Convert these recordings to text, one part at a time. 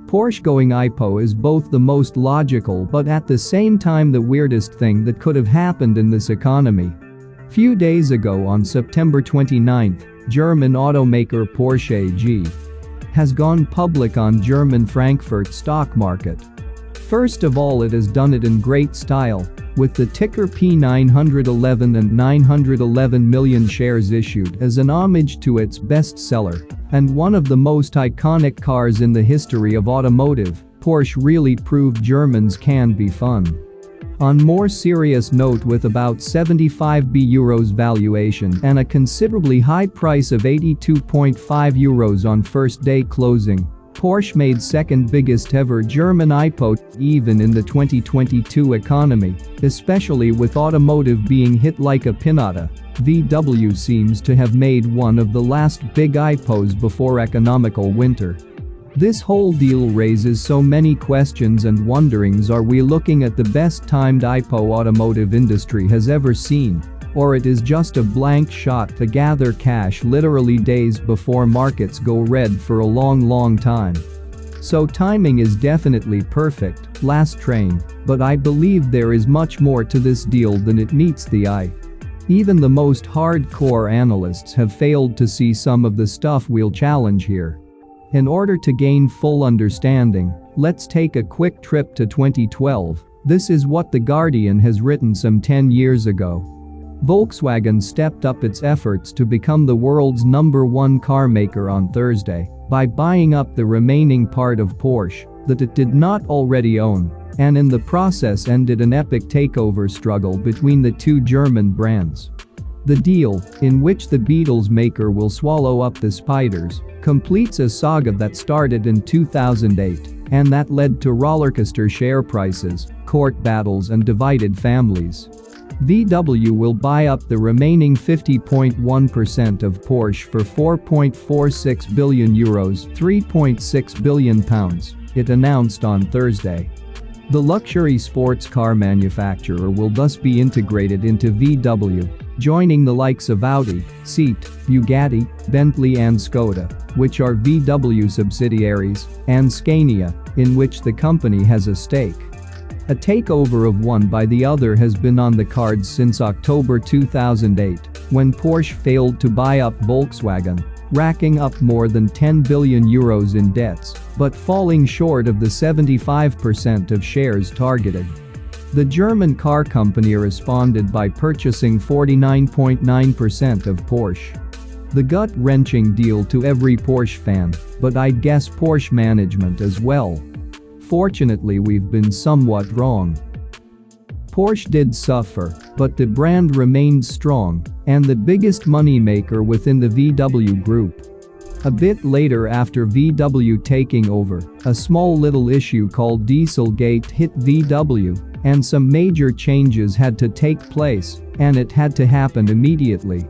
Porsche going IPO is both the most logical but at the same time the weirdest thing that could have happened in this economy. Few days ago on September 29, German automaker Porsche AG has gone public on German Frankfurt stock market. First of all, it has done it in great style, with the ticker P911 and 911 million shares issued as an homage to its bestseller and one of the most iconic cars in the history of automotive. Porsche really proved Germans can be fun. On more serious note, with about 75 B euros valuation and a considerably high price of 82.5 euros on first day closing, Porsche made second biggest ever German IPO even in the 2022 economy, especially with automotive being hit like a pinata. VW seems to have made one of the last big IPOs before economical winter. This whole deal raises so many questions and wonderings. Are we looking at the best timed IPO automotive industry has ever seen? Or it is just a blank shot to gather cash literally days before markets go red for a long time. So timing is definitely perfect, last train, but I believe there is much more to this deal than it meets the eye. Even the most hardcore analysts have failed to see some of the stuff we'll challenge here. In order to gain full understanding, let's take a quick trip to 2012. This is what The Guardian has written some 10 years ago. Volkswagen stepped up its efforts to become the world's #1 car maker on Thursday by buying up the remaining part of Porsche that it did not already own, and in the process ended an epic takeover struggle between the two German brands. The deal, in which the Beatles maker will swallow up the Spiders, completes a saga that started in 2008 and that led to rollercoaster share prices, court battles and divided families. VW will buy up the remaining 50.1% of Porsche for €4.46 billion, £3.6 billion, it announced on Thursday. The luxury sports car manufacturer will thus be integrated into VW, joining the likes of Audi, Seat, Bugatti, Bentley and Skoda, which are VW subsidiaries, and Scania, in which the company has a stake. A takeover of one by the other has been on the cards since October 2008, when Porsche failed to buy up Volkswagen, racking up more than €10 billion in debts, but falling short of the 75% of shares targeted. The German car company responded by purchasing 49.9% of Porsche. The gut-wrenching deal to every Porsche fan, but I'd guess Porsche management as well. Fortunately, we've been somewhat wrong. Porsche did suffer, but the brand remained strong and the biggest moneymaker within the VW group. A bit later, after VW taking over, a small little issue called Dieselgate hit VW, and some major changes had to take place, and it had to happen immediately.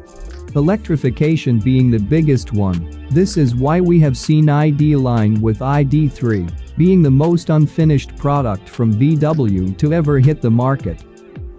Electrification being the biggest one. This is why we have seen ID Line with ID.3 being the most unfinished product from VW to ever hit the market.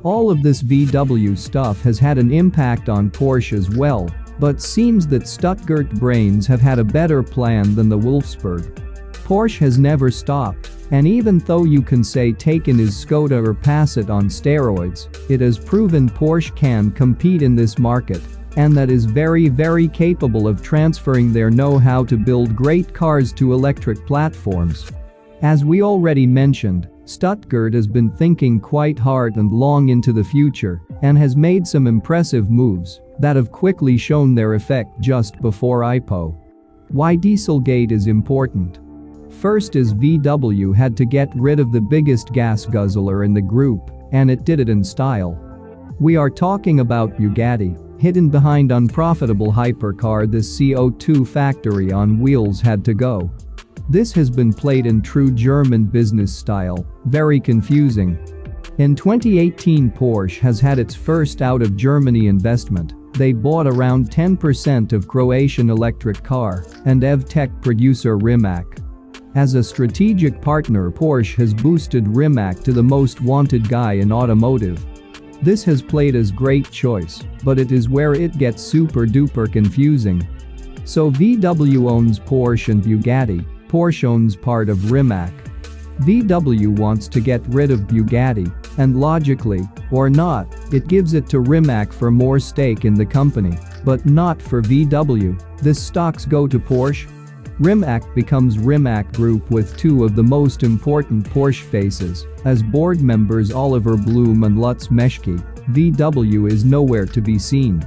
All of this VW stuff has had an impact on Porsche as well, but seems that Stuttgart brains have had a better plan than the Wolfsburg. Porsche has never stopped, and even though you can say Taycan is Skoda or Passat on steroids, it has proven Porsche can compete in this market, and that is very capable of transferring their know-how to build great cars to electric platforms. As we already mentioned, Stuttgart has been thinking quite hard and long into the future and has made some impressive moves that have quickly shown their effect just before IPO. Why Dieselgate is important. First is VW had to get rid of the biggest gas guzzler in the group, and it did it in style. We are talking about Bugatti. Hidden behind unprofitable hypercar, this CO2 factory on wheels had to go. This has been played in true German business style, very confusing. In 2018, Porsche has had its first out of Germany investment. They bought around 10% of Croatian electric car and EV tech producer Rimac. As a strategic partner, Porsche has boosted Rimac to the most wanted guy in automotive. This has played as great choice, but it is where it gets super duper confusing. So VW owns Porsche and Bugatti, Porsche owns part of Rimac. VW wants to get rid of Bugatti, and logically, or not, it gives it to Rimac for more stake in the company, but not for VW. This stocks go to Porsche. Rimac becomes Rimac Group with two of the most important Porsche faces, as board members Oliver Blume and Lutz Meschke. VW is nowhere to be seen.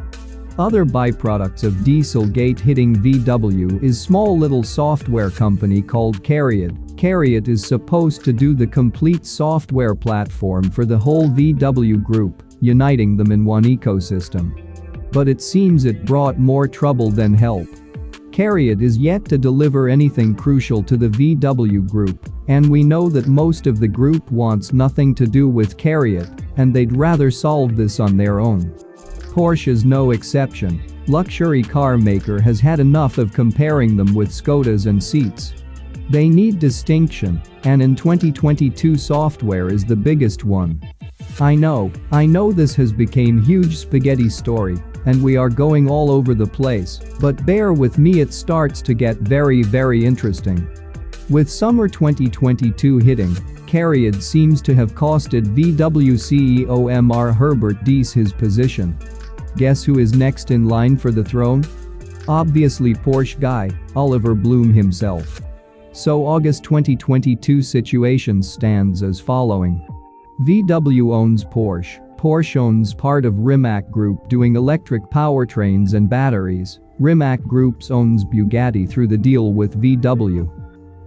Other byproducts of Dieselgate hitting VW is small little software company called Cariad. Cariad is supposed to do the complete software platform for the whole VW group, uniting them in one ecosystem. But it seems it brought more trouble than help. Cariad is yet to deliver anything crucial to the VW group, and we know that most of the group wants nothing to do with Cariad, and they'd rather solve this on their own. Porsche is no exception. Luxury car maker has had enough of comparing them with Skodas and Seats. They need distinction, and in 2022 software is the biggest one. I know this has become huge spaghetti story, and we are going all over the place, but bear with me, it starts to get very interesting. With summer 2022 hitting, Cariad seems to have costed VW CEO Mr. Herbert Diess his position. Guess who is next in line for the throne? Obviously Porsche guy, Oliver Blume himself. So August 2022 situation stands as following. VW owns Porsche. Porsche owns part of Rimac Group doing electric powertrains and batteries. Rimac Group owns Bugatti through the deal with VW.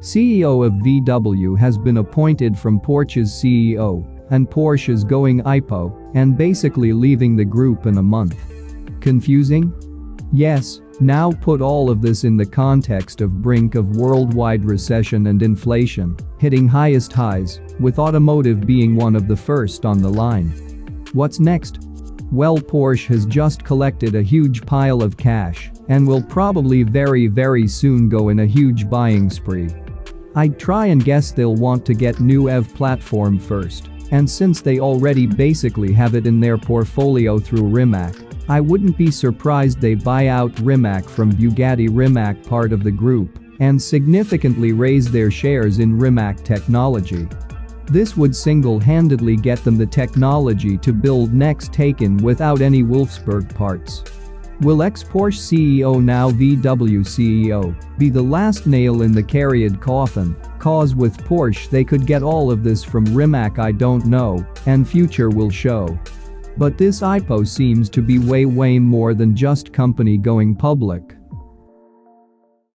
CEO of VW has been appointed from Porsche's CEO, and Porsche is going IPO and basically leaving the group in a month. Confusing? Yes, now put all of this in the context of brink of worldwide recession and inflation, hitting highest highs, with automotive being one of the first on the line. What's next? Well, Porsche has just collected a huge pile of cash and will probably very soon go in a huge buying spree. I'd try and guess they'll want to get new EV platform first, and since they already basically have it in their portfolio through Rimac, I wouldn't be surprised they buy out Rimac from Bugatti. Rimac part of the group and significantly raise their shares in Rimac technology. This would single-handedly get them the technology to build next taken without any Wolfsburg parts. Will ex-Porsche CEO, now VW CEO, be the last nail in the Cariad coffin? Cause with Porsche they could get all of this from Rimac, I don't know, and future will show. But this IPO seems to be way more than just company going public.